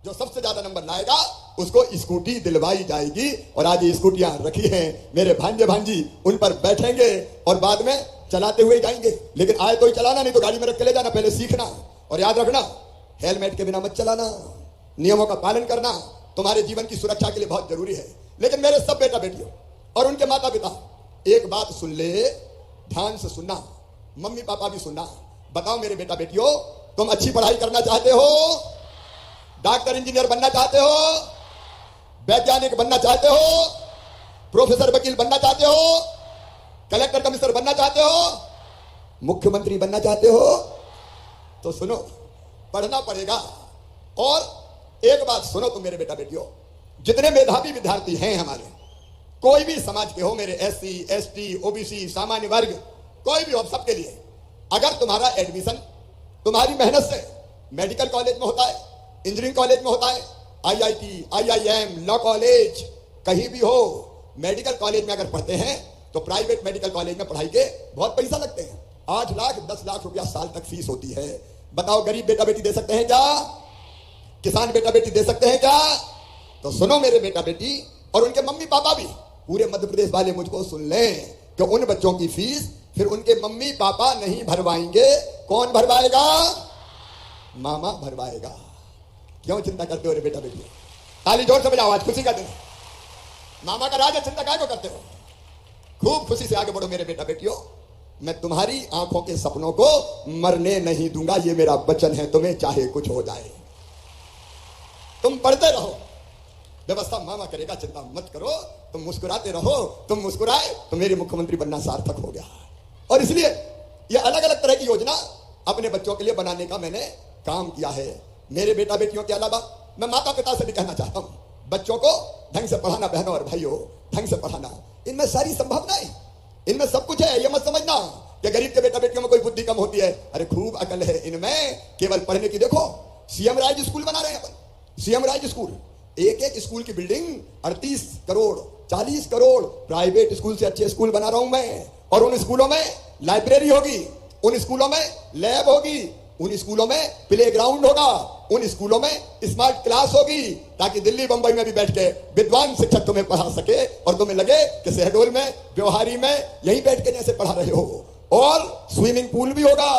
जो सबसे ज्यादा नंबर लाएगा उसको स्कूटी दिलवाई जाएगी। और आज ये स्कूटियां रखी हैं, मेरे भांजे भांजी उन पर बैठेंगे और बाद में चलाते हुए जाएंगे। लेकिन आए तो ही चलाना, नहीं तो गाड़ी में रख के ले जाना, पहले सीखना। और याद रखना, हेलमेट के बिना मत चलाना, नियमों का पालन करना तुम्हारे जीवन की सुरक्षा के लिए बहुत जरूरी है। लेकिन मेरे सब बेटा बेटियों और उनके माता पिता, एक बात सुन ले, ध्यान से सुनना, मम्मी पापा भी सुनना। बताओ मेरे बेटा बेटियों, तुम अच्छी पढ़ाई करना चाहते हो? डॉक्टर इंजीनियर बनना चाहते हो? वैज्ञानिक बनना चाहते हो? प्रोफेसर वकील बनना चाहते हो? कलेक्टर कमिश्नर बनना चाहते हो? मुख्यमंत्री बनना चाहते हो? तो सुनो, पढ़ना पड़ेगा। और एक बात सुनो तुम मेरे बेटा बेटियों, जितने मेधावी विद्यार्थी हैं हमारे, कोई भी समाज के हो, मेरे एससी, एसटी, ओबीसी, सामान्य वर्ग, कोई भी हो, सबके लिए अगर तुम्हारा एडमिशन तुम्हारी मेहनत से मेडिकल कॉलेज में होता है, इंजीनियरिंग कॉलेज में होता है, आईआईटी, आईआईएम, लॉ कॉलेज, कहीं भी हो, मेडिकल कॉलेज में अगर पढ़ते हैं तो प्राइवेट मेडिकल कॉलेज में पढ़ाई के बहुत पैसा लगते हैं। 8 लाख 10 लाख रुपया साल तक फीस होती है। बताओ गरीब बेटा बेटी दे सकते हैं क्या? किसान बेटा बेटी दे सकते हैं क्या? तो सुनो मेरे बेटा बेटी और उनके मम्मी पापा भी, पूरे मध्य प्रदेश वाले मुझको सुन लें कि उन बच्चों की फीस फिर उनके मम्मी पापा नहीं भरवाएंगे। कौन भरवाएगा? मामा भरवाएगा। क्यों चिंता करते हो रे बेटा बेटी? ताली जोर से बजाओ, आज खुशी का दिन। मामा का राज है, चिंता काय को करते हो? खूब खुशी से आगे बढ़ो मेरे बेटा बेटियों। मैं तुम्हारी आंखों के सपनों को मरने नहीं दूंगा, ये मेरा वचन है, तुम्हें चाहे कुछ हो जाए। तुम पढ़ते रहो, व्यवस्था मामा करेगा, चिंता मत करो। तुम मुस्कुराते रहो, तुम मुस्कुराए तो मेरे मुख्यमंत्री बनना सार्थक हो गया। और इसलिए ये अलग अलग तरह की योजना अपने बच्चों के लिए बनाने का मैंने काम किया है। मेरे बेटा बेटियों के अलावा मैं माता पिता से भी कहना चाहता हूं, बच्चों को ढंग से पढ़ाना, बहनों और भाइयों, ढंग से पढ़ाना। इनमें सारी संभावनाएं, इनमें सब कुछ है। ये मत समझना कि गरीब के बेटा बेटियों में कोई बुद्धि कम होती है। अरे खूब अकल है इनमें, केवल पढ़ने की। देखो सीएम राइज स्कूल बना रहे हैं अपन, सीएम राइज स्कूल, एक एक स्कूल की building 38 crore 40 crore. Private school से अच्छे स्कूल बना रहा हूं मैं। और उन स्कूलों में लाइब्रेरी होगी, उन स्कूलों में लैब होगी, उन स्कूलों में प्लेग्राउंड होगा, उन स्कूलों में स्मार्ट क्लास होगी, ताकि दिल्ली बंबई में भी बैठ के विद्वान शिक्षक तुम्हें पढ़ा सके और तुम्हें लगे कि शहडोल में, व्यवहारी में यहीं बैठ के जैसे पढ़ा रहे हो। और स्विमिंग पूल भी होगा।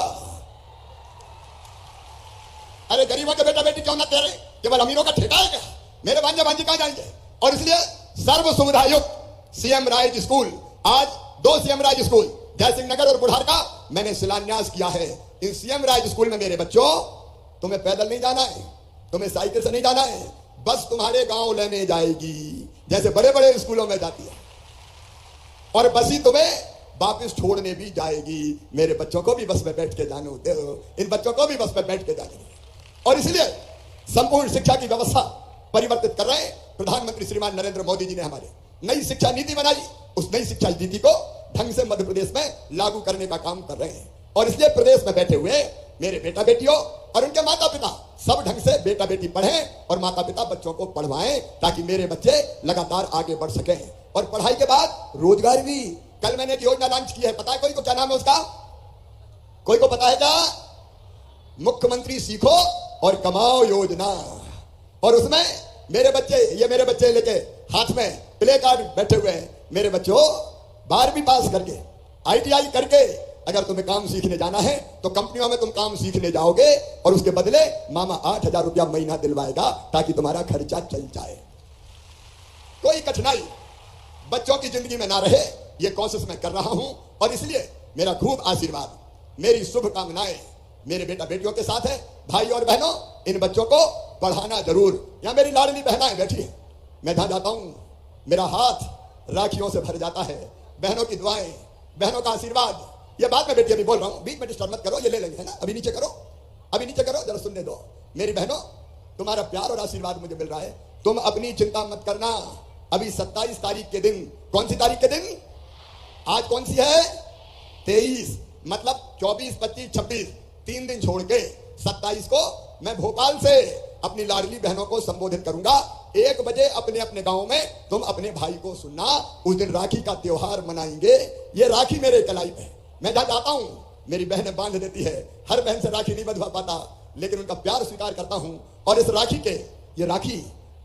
अरे गरीबों के बेटा बेटी क्यों ना तेरे, केवल अमीरों का ठेका है क्या? मेरे भांजे भांजी कहां जाएंगे? और इसलिए सर्व सुविधा युक्त सीएम राइज स्कूल, आज 2 सीएम राइज स्कूल जयसिंह नगर और बुढ़ार का मैंने शिलान्यास किया है। इन सीएम राइज स्कूल में मेरे बच्चों, तुम्हें पैदल नहीं जाना है, तुम्हें साइकिल से नहीं जाना है, बस तुम्हारे गांव लेने जाएगी जैसे बड़े बड़े स्कूलों में जाती है। और बस ही तुम्हें वापस छोड़ने भी जाएगी। मेरे बच्चों को भी बस में बैठ के जाने होते हो, इन बच्चों को भी बस में बैठ के जाने। और इसलिए संपूर्ण शिक्षा की व्यवस्था परिवर्तित कर रहे हैं। प्रधानमंत्री श्रीमान नरेंद्र मोदी जी ने हमारे नई शिक्षा नीति बनाई, उस नई शिक्षा नीति को ढंग से मध्य प्रदेश में लागू करने का काम कर रहे हैं। और इसलिए प्रदेश में बैठे हुए मेरे बेटा बेटियों और उनके माता पिता सब ढंग से बेटा बेटी पढ़ें और माता पिता बच्चों को पढ़वाएं, ताकि मेरे बच्चे लगातार आगे बढ़ सकें। और पढ़ाई के बाद रोजगार भी। कल मैंने एक योजना लॉन्च की है, पता है कोई को? क्या नाम है उसका? कोई को पता है क्या? मुख्यमंत्री सीखो और कमाओ योजना। और उसमें मेरे बच्चे, ये मेरे बच्चे लेके हाथ में प्ले कार्ड बैठे हुए हैं। मेरे बच्चों, 12वीं पास करके, ITI करके अगर तुम्हें काम सीखने जाना है तो कंपनियों में तुम काम सीखने जाओगे और उसके बदले मामा 8,000 रुपया महीना दिलवाएगा, ताकि तुम्हारा खर्चा चल जाए। कोई कठिनाई बच्चों की जिंदगी में ना रहे, यह कोशिश मैं कर रहा हूं। और इसलिए मेरा खूब आशीर्वाद, मेरी शुभकामनाएं मेरे बेटा बेटियों के साथ है। भाई और बहनों, इन बच्चों को पढ़ाना जरूर। यहां मेरी लाडली बहनाएं बैठी है, मैं जहां जाता हूं मेरा हाथ राखियों से भर जाता है। बहनों की दुआएं, बहनों का आशीर्वाद। ये बात मैं बेटी अभी बोल रहा हूं, बीच में डिस्टर्ब मत करो, ये ले लेंगे, है ना? अभी नीचे करो, अभी नीचे करो, जरा सुनने दो। मेरी बहनों, तुम्हारा प्यार और आशीर्वाद मुझे मिल रहा है। तुम अपनी चिंता मत करना। अभी 27 तारीख के दिन, कौन सी तारीख के दिन? आज कौन सी है? 23, मतलब 24, 25, 26, 3 दिन छोड़ के 27 को मैं भोपाल से अपनी लाडली बहनों को संबोधित करूंगा। 1 बजे अपने अपने गांव में तुम अपने भाई को सुनना। उस दिन राखी का त्योहार मनाएंगे। ये राखी मेरे कलाई पे, मैं जहां जाता हूं मेरी बहनें बांध देती है। हर बहन से राखी नहीं बंधवा पाता, लेकिन उनका प्यार स्वीकार करता हूं। और इस राखी के ये राखी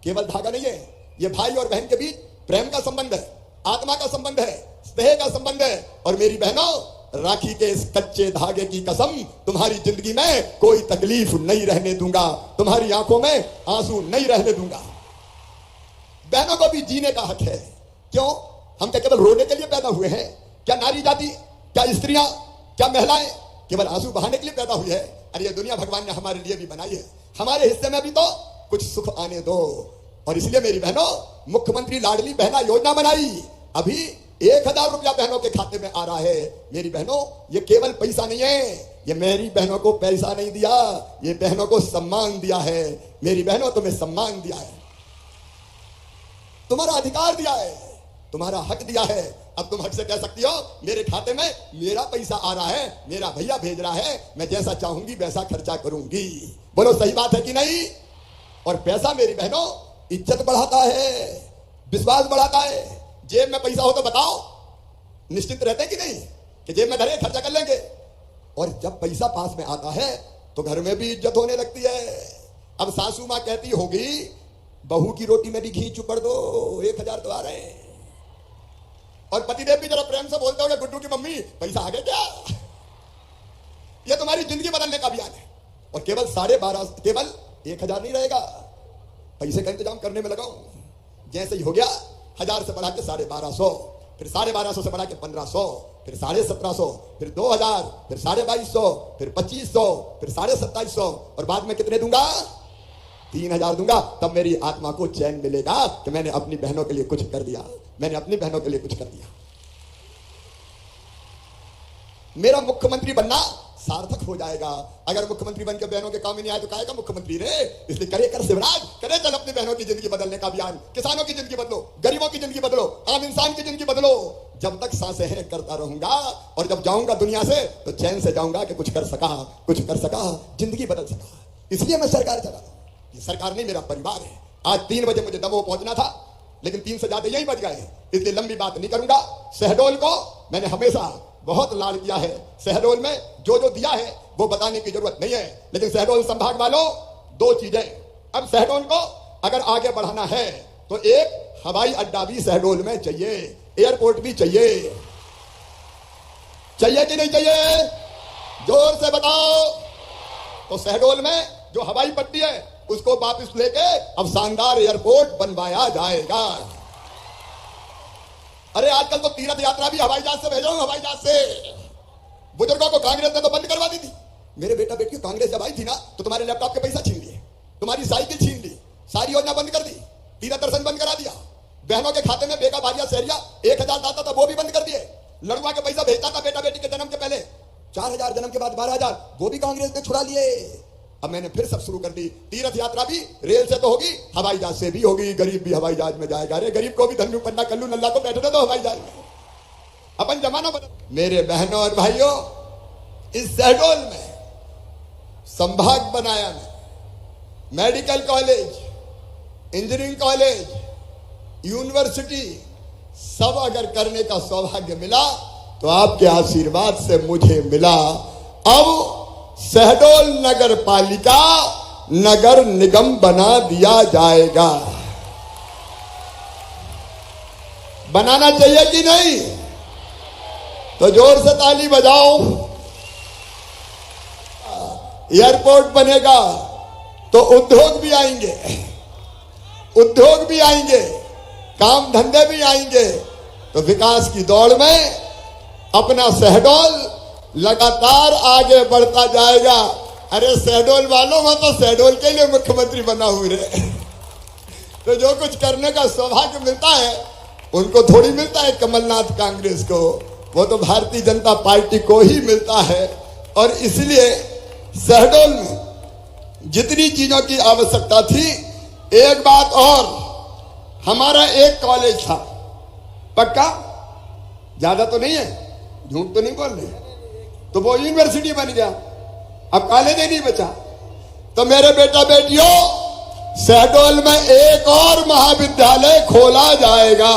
केवल धागा नहीं है, ये भाई और बहन के बीच प्रेम का संबंध है, आत्मा का संबंध है, स्नेह का संबंध है। और मेरी बहनों, राखी के इस कच्चे धागे की कसम, तुम्हारी जिंदगी में कोई तकलीफ नहीं रहने दूंगा, तुम्हारी आंखों में आंसू नहीं रहने दूंगा। बहनों को भी जीने का हक है। क्यों? हम क्या केवल रोने के लिए पैदा हुए हैं? क्या नारी जाति, क्या स्त्रियां, क्या महिलाएं केवल आंसू बहाने के लिए पैदा हुई है? अरे ये दुनिया भगवान ने हमारे लिए भी बनाई है, हमारे हिस्से में भी तो कुछ सुख आने दो। और इसलिए मेरी बहनों, मुख्यमंत्री लाडली बहना योजना बनाई। अभी 1000 रुपया बहनों के खाते में आ रहा है। मेरी बहनों, ये केवल पैसा नहीं है, ये मेरी बहनों को पैसा नहीं दिया, ये बहनों को सम्मान दिया है। मेरी बहनों, तुम्हें सम्मान दिया है, तुम्हारा अधिकार दिया है, तुम्हारा हक दिया है। अब तुम हक से कह सकती हो मेरे खाते में मेरा पैसा आ रहा है, मेरा भैया भेज रहा है, मैं जैसा चाहूंगी वैसा खर्चा करूंगी। बोलो सही बात है कि नहीं? और पैसा मेरी बहनों इज्जत बढ़ाता है, विश्वास बढ़ाता है। जेब में पैसा हो तो बताओ, निश्चिंत रहते कि नहीं कि जेब में धरे खर्चा कर लेंगे। और जब पैसा पास में आता है तो घर में भी इज्जत होने लगती है। अब सासू मां कहती होगी, बहू की रोटी में भी घी चुपड़ दो, 1000 तो आ रहे हैं। और पतिदेव भी जरा प्रेम से बोलते होंगे, गुड्डू की मम्मी पैसा आ गया क्या? यह तुम्हारी जिंदगी बदलने का अभियान है। और केवल 12.5, केवल 1000 नहीं रहेगा, पैसे का इंतजाम करने में लगाऊं। जैसे ही हो गया 1000 से बढ़ा के 1250, फिर 1250 से बढ़ा के 1500, फिर 1750, फिर 2000, फिर 2250, फिर 2500, फिर 2750, और बाद में कितने दूंगा? 3000 दूंगा। तब मेरी आत्मा को चैन मिलेगा कि मैंने अपनी बहनों के लिए कुछ कर दिया, मैंने अपनी बहनों के लिए कुछ कर दिया। मेरा मुख्यमंत्री बनना सार्थक हो जाएगा। अगर मुख्यमंत्री बनकर बहनों के काम में नहीं आए तो काहेगा मुख्यमंत्री रे? इसलिए करे कर शिवराज, करे चल अपनी बहनों की जिंदगी बदलने का अभियान। किसानों की जिंदगी बदलो, गरीबों की जिंदगी बदलो, आम इंसान की जिंदगी बदलो। जब तक सांसें हैं करता रहूंगा, और जब जाऊंगा दुनिया से तो चैन से जाऊंगा कि कुछ कर सका, कुछ कर सका, जिंदगी बदल सका। इसलिए मैं सरकार चला रहा हूं। ये सरकार नहीं, मेरा परिवार है। आज 3 बजे मुझे दमोह पहुंचना था, लेकिन 3 से ज्यादा यही बज गए, इसलिए लंबी बात नहीं करूंगा। शहडोल को मैंने हमेशा बहुत लाड किया है। शहडोल में जो जो दिया है वो बताने की जरूरत नहीं है। लेकिन शहडोल संभाग वालों, 2 चीजें, अब शहडोल को अगर आगे बढ़ाना है तो एक हवाई अड्डा भी शहडोल में चाहिए, एयरपोर्ट भी चाहिए। चाहिए कि नहीं चाहिए? जोर से बताओ। तो शहडोल में जो हवाई पट्टी है उसको वापस लेके अब शानदार एयरपोर्ट बनवाया जाएगा। अरे आजकल तो तीर्थ यात्रा भी हवाई जहाज से भेज रहा हूं, हवाई जहाज से। बुजुर्गों को कांग्रेस ने तो बंद करवा दी थी। मेरे बेटा बेटी कांग्रेस जब आई थी ना तो तुम्हारे लैपटॉप के पैसा छीन लिए, तुम्हारी साइकिल छीन ली, सारी योजना बंद कर दी, तीर्थ दर्शन बंद करा दिया। बहनों के खाते में बेका भारिया सहरिया 1000 डालता था वो भी बंद कर दिए। लड़ुआ के पैसा भेजता था बेटा बेटी के जन्म के पहले 4000, जन्म के बाद 12000, वो भी कांग्रेस ने छुड़ा लिए। अब मैंने फिर सब शुरू कर दी। तीर्थ यात्रा भी रेल से तो होगी, हवाई जहाज से भी होगी। गरीब भी हवाई जहाज में जाएगा। अरे गरीब को भी धन्नू पन्ना कल्लू नल्ला को बैठने दो हवाई जहाज में। अपन जमाना बदल। मेरे बहनों और भाइयों, इस शहडोल में संभाग बनाया मैं, medical college, engineering college, university सब अगर करने का सौभाग्य मिला तो आपके आशीर्वाद से मुझे मिला। अब शहडोल नगर पालिका नगर निगम बना दिया जाएगा। बनाना चाहिए कि नहीं? तो जोर से ताली बजाओ। एयरपोर्ट बनेगा तो उद्योग भी आएंगे, उद्योग भी आएंगे, काम धंधे भी आएंगे। तो विकास की दौड़ में अपना शहडोल लगातार आगे बढ़ता जाएगा। अरे शहडोल वालों, मैं तो शहडोल के लिए मुख्यमंत्री बना हुई रे। तो जो कुछ करने का सौभाग्य मिलता है उनको थोड़ी मिलता है कमलनाथ कांग्रेस को, वो तो भारतीय जनता पार्टी को ही मिलता है। और इसलिए शहडोल में जितनी चीजों की आवश्यकता थी, एक बात और, हमारा एक कॉलेज था, पक्का, ज्यादा तो नहीं है, झूठ तो नहीं बोल रहे, तो वो यूनिवर्सिटी बन गया। अब कॉलेज ही नहीं बचा। तो मेरे बेटा बेटियों, शहडोल में एक और महाविद्यालय खोला जाएगा।